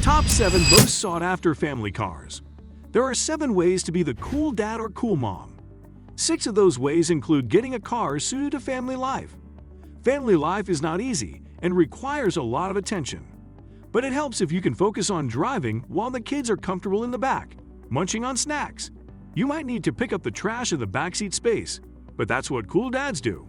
Top 7 Most Sought After Family Cars. There are 7 ways to be the cool dad or cool mom. 6 of those ways include getting a car suited to family life. Family life is not easy and requires a lot of attention. But it helps if you can focus on driving while the kids are comfortable in the back, munching on snacks. You might need to pick up the trash in the backseat space, but that's what cool dads do.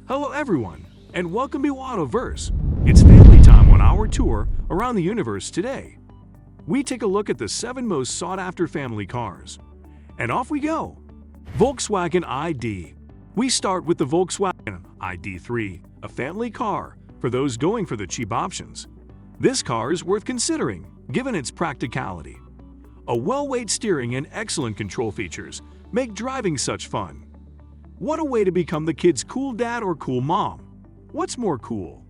Hello everyone, and welcome to Autoverse. It's family time on our tour around the universe today. We take a look at the 7 most sought-after family cars. And off we go! Volkswagen ID. We start with the Volkswagen ID 3, a family car for those going for the cheap options. This car is worth considering, given its practicality. A well-weighted steering and excellent control features make driving such fun. What a way to become the kid's cool dad or cool mom. What's more cool?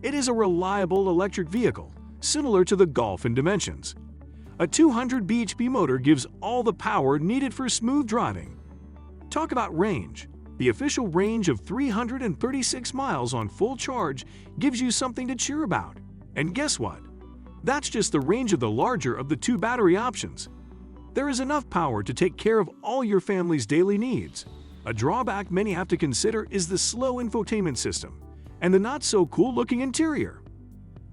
It is a reliable electric vehicle, similar to the Golf in dimensions. A 200 bhp motor gives all the power needed for smooth driving. Talk about range. The official range of 336 miles on full charge gives you something to cheer about. And guess what? That's just the range of the larger of the 2 battery options. There is enough power to take care of all your family's daily needs. A drawback many have to consider is the slow infotainment system and the not-so-cool-looking interior.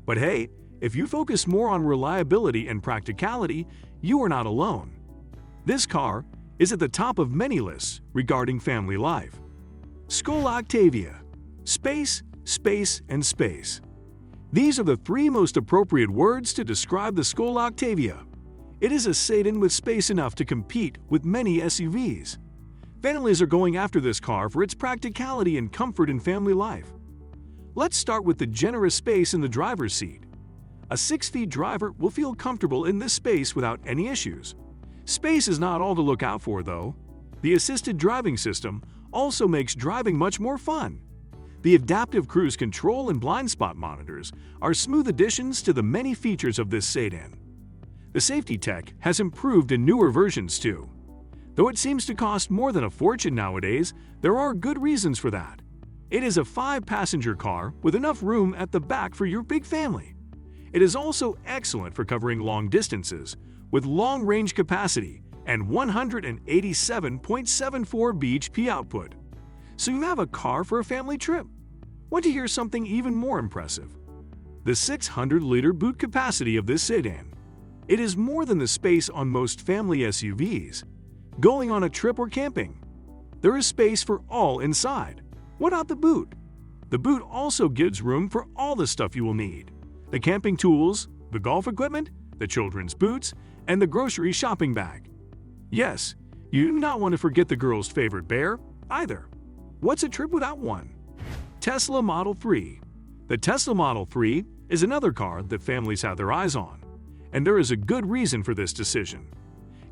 But hey, if you focus more on reliability and practicality, you are not alone. This car is at the top of many lists regarding family life. Skool Octavia. Space, space, and space. These are the 3 most appropriate words to describe the Skool Octavia. It is a sedan with space enough to compete with many SUVs. Families are going after this car for its practicality and comfort in family life. Let's start with the generous space in the driver's seat. A 6-feet driver will feel comfortable in this space without any issues. Space is not all to look out for, though. The assisted driving system also makes driving much more fun. The adaptive cruise control and blind spot monitors are smooth additions to the many features of this sedan. The safety tech has improved in newer versions too. Though it seems to cost more than a fortune nowadays, there are good reasons for that. It is a 5-passenger car with enough room at the back for your big family. It is also excellent for covering long distances, with long-range capacity and 187.74 bhp output. So you have a car for a family trip. Want to hear something even more impressive? The 600-liter boot capacity of this sedan. It is more than the space on most family SUVs. Going on a trip or camping, there is space for all inside. What about the boot? The boot also gives room for all the stuff you will need. The camping tools, the golf equipment, the children's boots, and the grocery shopping bag. Yes, you do not want to forget the girl's favorite bear, either. What's a trip without one? Tesla Model 3. The Tesla Model 3 is another car that families have their eyes on, and there is a good reason for this decision.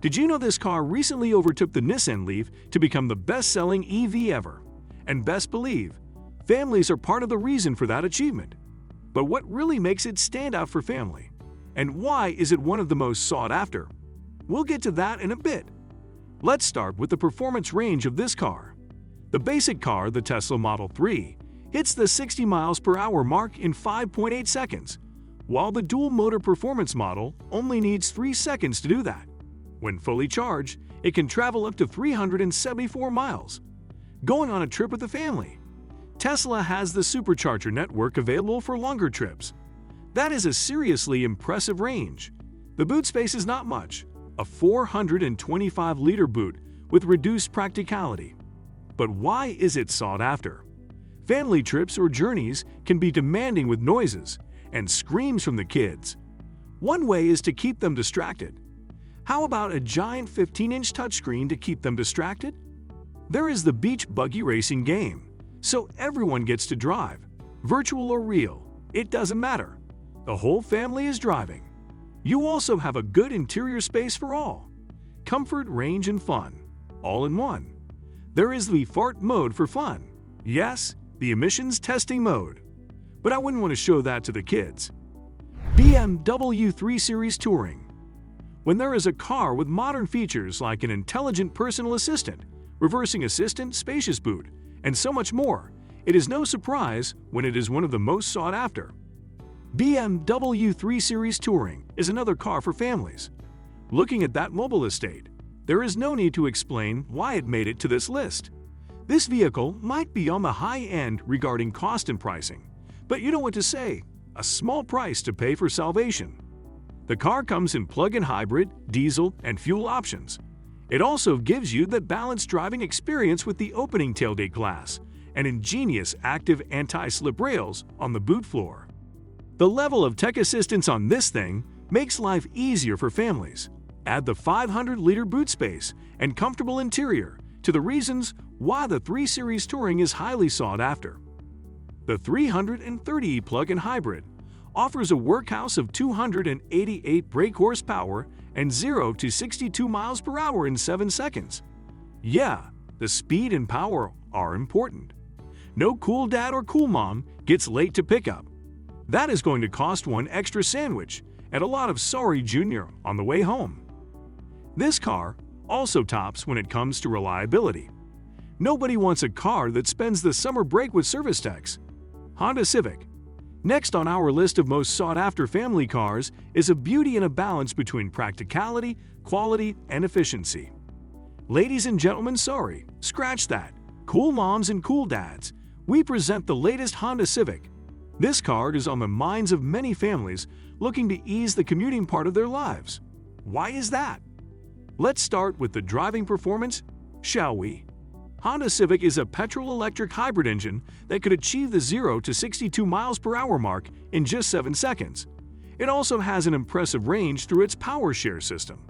Did you know this car recently overtook the Nissan Leaf to become the best-selling EV ever? And best believe, families are part of the reason for that achievement. But what really makes it stand out for family? And why is it one of the most sought after? We'll get to that in a bit. Let's start with the performance range of this car. The basic car, the Tesla Model 3, hits the 60 miles per hour mark in 5.8 seconds, while the dual-motor performance model only needs 3 seconds to do that. When fully charged, it can travel up to 374 miles. Going on a trip with the family. Tesla has the supercharger network available for longer trips. That is a seriously impressive range. The boot space is not much, a 425-liter boot with reduced practicality. But why is it sought after? Family trips or journeys can be demanding with noises and screams from the kids. One way is to keep them distracted. How about a giant 15-inch touchscreen to keep them distracted? There is the beach buggy racing game, so everyone gets to drive. Virtual or real, it doesn't matter. The whole family is driving. You also have a good interior space for all. Comfort, range, and fun, all in one. There is the fart mode for fun. Yes, the emissions testing mode. But I wouldn't want to show that to the kids. BMW 3 Series Touring. When there is a car with modern features like an intelligent personal assistant, reversing assistant, spacious boot, and so much more, it is no surprise when it is one of the most sought after. BMW 3 Series Touring is another car for families. Looking at that mobile estate, there is no need to explain why it made it to this list. This vehicle might be on the high end regarding cost and pricing, but you know what to say, a small price to pay for salvation. The car comes in plug-in hybrid, diesel, and fuel options. It also gives you the balanced driving experience with the opening tailgate glass and ingenious active anti-slip rails on the boot floor. The level of tech assistance on this thing makes life easier for families. Add the 500-liter boot space and comfortable interior to the reasons why the 3 Series Touring is highly sought after. The 330e plug-in hybrid offers a workhorse of 288 brake horsepower and 0 to 62 miles per hour in 7 seconds. Yeah, the speed and power are important. No cool dad or cool mom gets late to pickup. That is going to cost one extra sandwich and a lot of sorry junior on the way home. This car also tops when it comes to reliability. Nobody wants a car that spends the summer break with service techs. Honda Civic. Next on our list of most sought-after family cars is a beauty and a balance between practicality, quality, and efficiency. Ladies and gentlemen, sorry, scratch that. Cool moms and cool dads, we present the latest Honda Civic. This car is on the minds of many families looking to ease the commuting part of their lives. Why is that? Let's start with the driving performance, shall we? Honda Civic is a petrol-electric hybrid engine that could achieve the 0 to 62 miles per hour mark in just 7 seconds. It also has an impressive range through its power share system.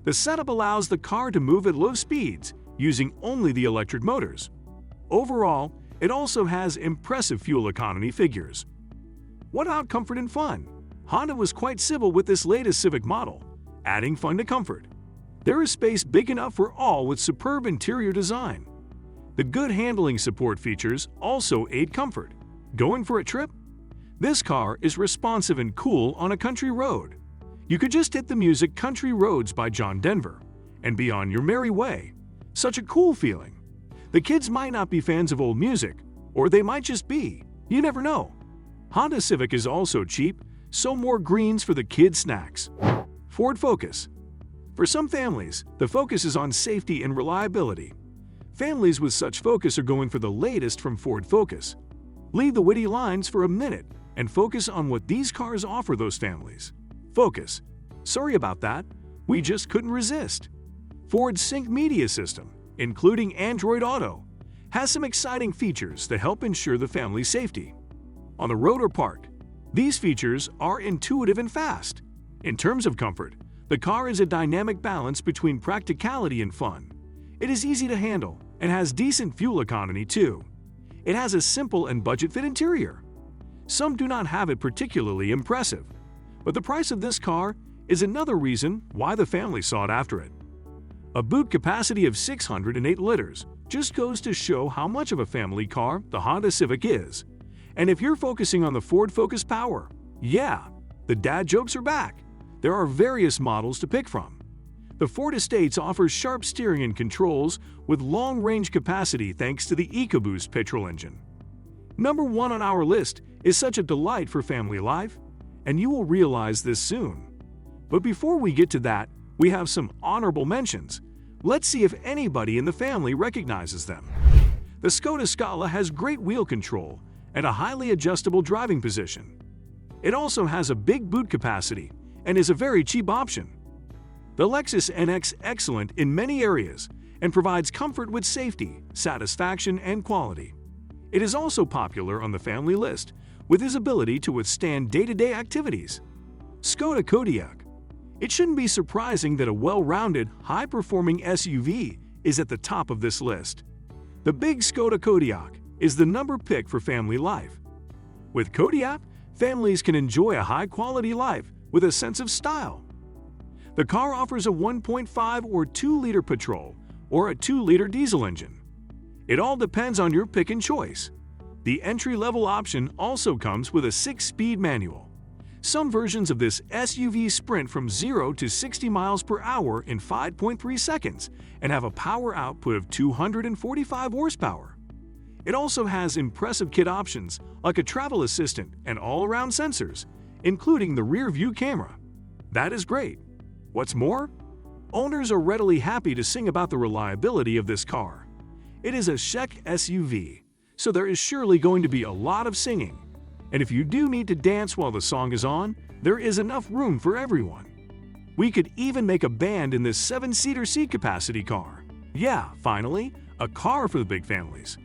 The setup allows the car to move at low speeds using only the electric motors. Overall, it also has impressive fuel economy figures. What about comfort and fun? Honda was quite civil with this latest Civic model, adding fun to comfort. There is space big enough for all with superb interior design. The good handling support features also aid comfort. Going for a trip? This car is responsive and cool on a country road. You could just hit the music Country Roads by John Denver and be on your merry way. Such a cool feeling. The kids might not be fans of old music, or they might just be. You never know. Honda Civic is also cheap, so more greens for the kids' snacks. Ford Focus. For some families, the focus is on safety and reliability. Families with such focus are going for the latest from Ford Focus. Leave the witty lines for a minute and focus on what these cars offer those families. Focus. Sorry about that, we just couldn't resist. Ford's Sync Media System, including Android Auto, has some exciting features that help ensure the family's safety. On the road or park, these features are intuitive and fast. In terms of comfort, the car is a dynamic balance between practicality and fun. It is easy to handle and has decent fuel economy too. It has a simple and budget-fit interior. Some do not have it particularly impressive, but the price of this car is another reason why the family sought after it. A boot capacity of 608 liters just goes to show how much of a family car the Honda Civic is. And if you're focusing on the Ford Focus power, yeah, the dad jokes are back. There are various models to pick from. The Ford Estates offers sharp steering and controls with long-range capacity thanks to the EcoBoost petrol engine. Number 1 on our list is such a delight for family life, and you will realize this soon. But before we get to that, we have some honorable mentions. Let's see if anybody in the family recognizes them. The Skoda Scala has great wheel control and a highly adjustable driving position. It also has a big boot capacity and is a very cheap option. The Lexus NX excellent in many areas and provides comfort with safety, satisfaction, and quality. It is also popular on the family list with its ability to withstand day-to-day activities. Skoda Kodiaq. It shouldn't be surprising that a well-rounded, high-performing SUV is at the top of this list. The big Skoda Kodiaq is the number pick for family life. With Kodiaq, families can enjoy a high-quality life with a sense of style. The car offers a 1.5 or 2-liter petrol or a 2-liter diesel engine. It all depends on your pick and choice. The entry-level option also comes with a 6-speed manual. Some versions of this SUV sprint from 0 to 60 miles per hour in 5.3 seconds and have a power output of 245 horsepower. It also has impressive kit options like a travel assistant and all-around sensors including the rear view camera. That is great. What's more? Owners are readily happy to sing about the reliability of this car. It is a chic SUV, so there is surely going to be a lot of singing. And if you do need to dance while the song is on, there is enough room for everyone. We could even make a band in this 7-seater seat capacity car. Yeah, finally, a car for the big families.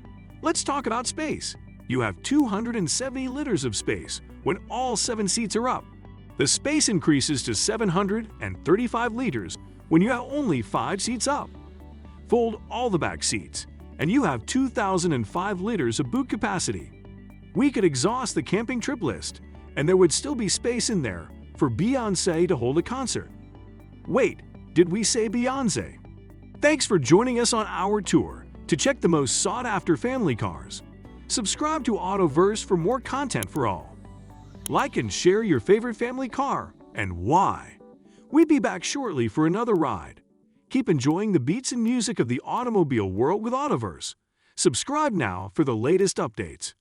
Let's talk about space. You have 270 liters of space when all 7 seats are up. The space increases to 735 liters when you have only 5 seats up. Fold all the back seats, and you have 2,005 liters of boot capacity. We could exhaust the camping trip list, and there would still be space in there for Beyoncé to hold a concert. Wait, did we say Beyoncé? Thanks for joining us on our tour to check the most sought-after family cars. Subscribe to Autoverse for more content for all. Like and share your favorite family car and why. We'll be back shortly for another ride. Keep enjoying the beats and music of the automobile world with Autoverse. Subscribe now for the latest updates.